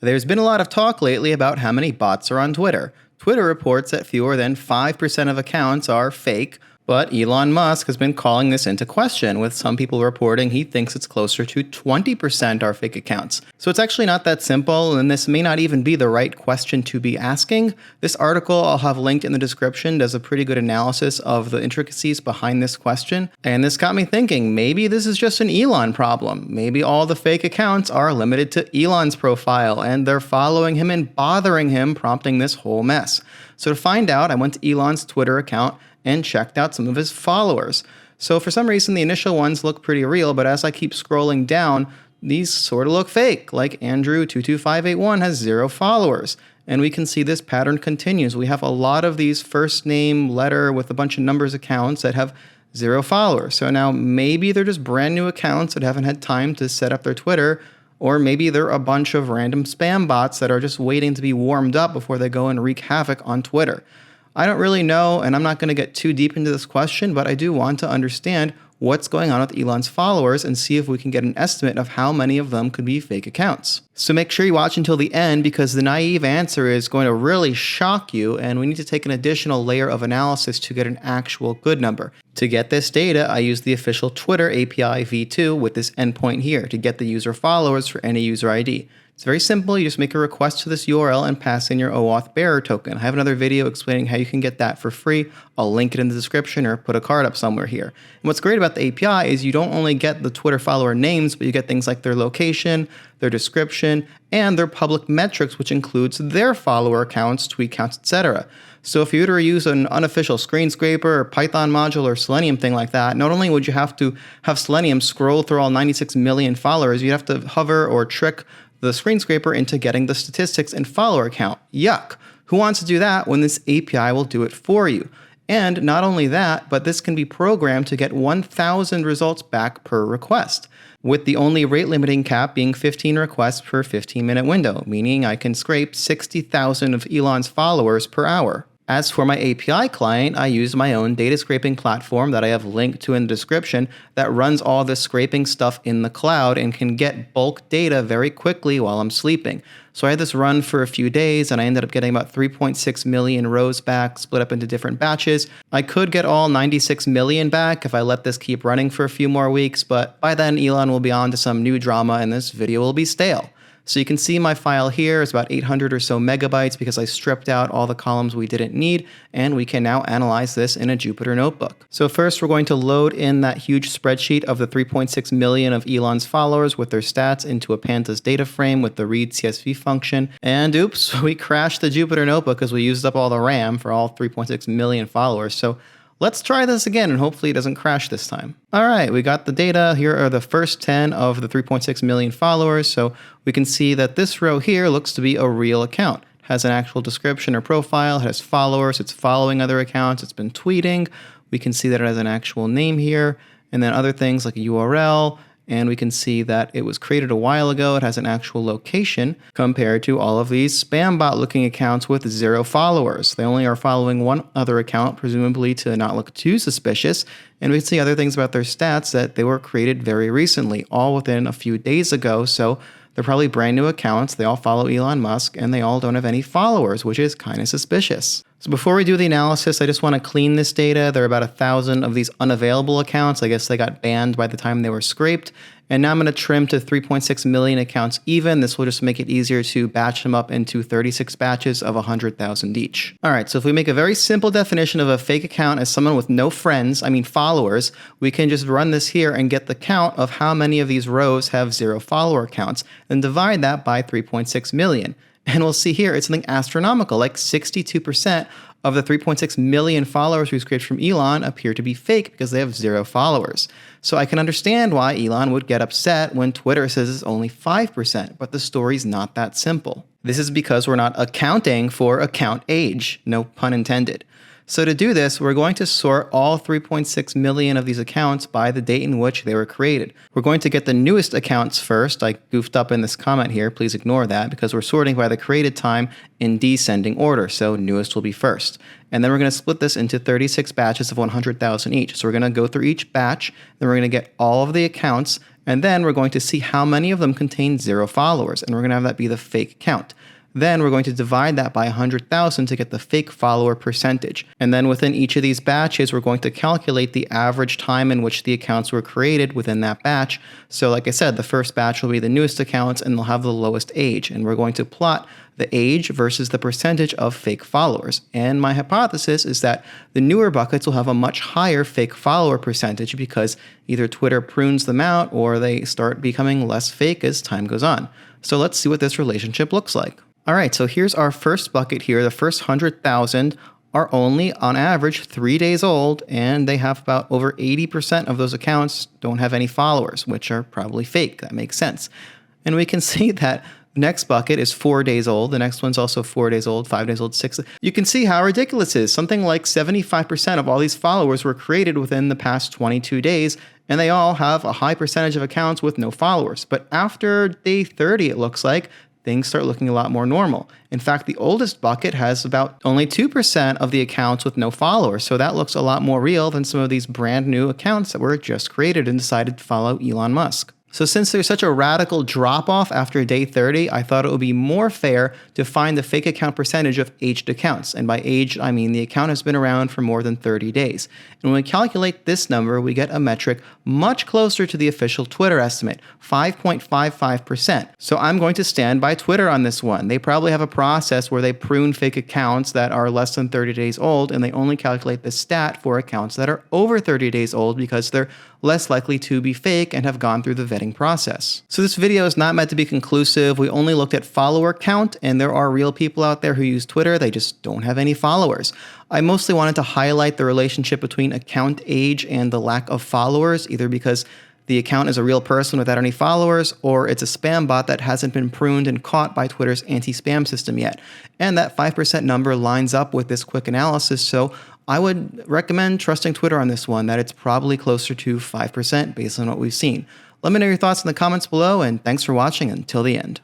There's been a lot of talk lately about how many bots are on Twitter. Twitter reports that fewer than 5% of accounts are fake, but Elon Musk has been calling this into question, with some people reporting he thinks it's closer to 20% are fake accounts. So it's actually not that simple, and this may not even be the right question to be asking. This article I'll have linked in the description does a pretty good analysis of the intricacies behind this question, and this got me thinking, maybe this is just an Elon problem. Maybe all the fake accounts are limited to Elon's profile, and they're following him and bothering him, prompting this whole mess. So to find out, I went to Elon's Twitter account and checked out some of his followers. So for some reason, the initial ones look pretty real, but as I keep scrolling down, these sort of look fake, like Andrew22581 has 0 followers. And we can see this pattern continues. We have a lot of these first name, letter with a bunch of numbers accounts that have 0 followers. So now maybe they're just brand new accounts that haven't had time to set up their Twitter, or maybe they're a bunch of random spam bots that are just waiting to be warmed up before they go and wreak havoc on Twitter. I don't really know, and I'm not going to get too deep into this question, but I do want to understand what's going on with Elon's followers and see if we can get an estimate of how many of them could be fake accounts. So make sure you watch until the end, because the naive answer is going to really shock you, and we need to take an additional layer of analysis to get an actual good number. To get this data, I use the official Twitter API v2 with this endpoint here to get the user followers for any user ID. It's very simple. You just make a request to this URL and pass in your OAuth bearer token. I have another video explaining how you can get that for free. I'll link it in the description or put a card up somewhere here. And what's great about the API is you don't only get the Twitter follower names, but you get things like their location, their description, and their public metrics, which includes their follower accounts, tweet counts, etc. So if you were to use an unofficial screen scraper or Python module or Selenium thing like that, not only would you have to have Selenium scroll through all 96 million followers, you'd have to hover or trick the screen scraper into getting the statistics and follower count. Yuck. Who wants to do that when this API will do it for you? And not only that, but this can be programmed to get 1,000 results back per request, with the only rate limiting cap being 15 requests per 15-minute window, meaning I can scrape 60,000 of Elon's followers per hour. As for my API client, I use my own data scraping platform that I have linked to in the description that runs all this scraping stuff in the cloud and can get bulk data very quickly while I'm sleeping. So I had this run for a few days and I ended up getting about 3.6 million rows back, split up into different batches. I could get all 96 million back if I let this keep running for a few more weeks, but by then Elon will be on to some new drama and this video will be stale. So you can see my file here is about 800 or so megabytes because I stripped out all the columns we didn't need, and we can now analyze this in a Jupyter notebook. So first we're going to load in that huge spreadsheet of the 3.6 million of Elon's followers with their stats into a pandas data frame with the read CSV function. And oops, we crashed the Jupyter notebook because we used up all the RAM for all 3.6 million followers. So let's try this again and hopefully it doesn't crash this time. All right, we got the data. Here are the first 10 of the 3.6 million followers. So we can see that this row here looks to be a real account. It has an actual description or profile, it has followers, it's following other accounts, it's been tweeting. We can see that it has an actual name here, and then other things like a URL. And we can see that it was created a while ago. It has an actual location compared to all of these spam bot looking accounts with 0 followers. They only are following one other account, presumably to not look too suspicious. And we can see other things about their stats that they were created very recently, all within a few days ago. So they're probably brand new accounts. They all follow Elon Musk and they all don't have any followers, which is kind of suspicious. So before we do the analysis, I just want to clean this data. There are about 1,000 of these unavailable accounts. I guess they got banned by the time they were scraped. And now I'm going to trim to 3.6 million accounts even. This will just make it easier to batch them up into 36 batches of 100,000 each. All right, so if we make a very simple definition of a fake account as someone with no friends, I mean followers, we can just run this here and get the count of how many of these rows have 0 follower accounts and divide that by 3.6 million. And we'll see here, it's something astronomical, like 62% of the 3.6 million followers we scraped from Elon appear to be fake because they have 0 followers. So I can understand why Elon would get upset when Twitter says it's only 5%, but the story's not that simple. This is because we're not accounting for account age, no pun intended. So to do this, we're going to sort all 3.6 million of these accounts by the date in which they were created. We're going to get the newest accounts first. I goofed up in this comment here. Please ignore that because we're sorting by the created time in descending order. So newest will be first. And then we're going to split this into 36 batches of 100,000 each. So we're going to go through each batch, then we're going to get all of the accounts, and then we're going to see how many of them contain 0 followers. And we're going to have that be the fake count. Then we're going to divide that by 100,000 to get the fake follower percentage. And then within each of these batches, we're going to calculate the average time in which the accounts were created within that batch. So like I said, the first batch will be the newest accounts and they'll have the lowest age. And we're going to plot the age versus the percentage of fake followers. And my hypothesis is that the newer buckets will have a much higher fake follower percentage because either Twitter prunes them out or they start becoming less fake as time goes on. So let's see what this relationship looks like. All right, so here's our first bucket here. The first 100,000 are only, on average, 3 days old, and they have about over 80% of those accounts don't have any followers, which are probably fake. That makes sense. And we can see that the next bucket is 4 days old. The next one's also 4 days old, 5 days old, 6. You can see how ridiculous it is. Something like 75% of all these followers were created within the past 22 days, and they all have a high percentage of accounts with no followers. But after day 30, it looks like, things start looking a lot more normal. In fact, the oldest bucket has about only 2% of the accounts with no followers, so that looks a lot more real than some of these brand new accounts that were just created and decided to follow Elon Musk. So since there's such a radical drop-off after day 30, I thought it would be more fair to find the fake account percentage of aged accounts. And by aged, I mean the account has been around for more than 30 days. And when we calculate this number, we get a metric much closer to the official Twitter estimate, 5.55%. So I'm going to stand by Twitter on this one. They probably have a process where they prune fake accounts that are less than 30 days old, and they only calculate the stat for accounts that are over 30 days old because they're less likely to be fake and have gone through the vetting process. So this video is not meant to be conclusive. We only looked at follower count, and there are real people out there who use Twitter. They just don't have any followers. I mostly wanted to highlight the relationship between account age and the lack of followers, either because the account is a real person without any followers, or it's a spam bot that hasn't been pruned and caught by Twitter's anti-spam system yet. And that 5% number lines up with this quick analysis, so I would recommend trusting Twitter on this one, that it's probably closer to 5% based on what we've seen. Let me know your thoughts in the comments below, and thanks for watching until the end.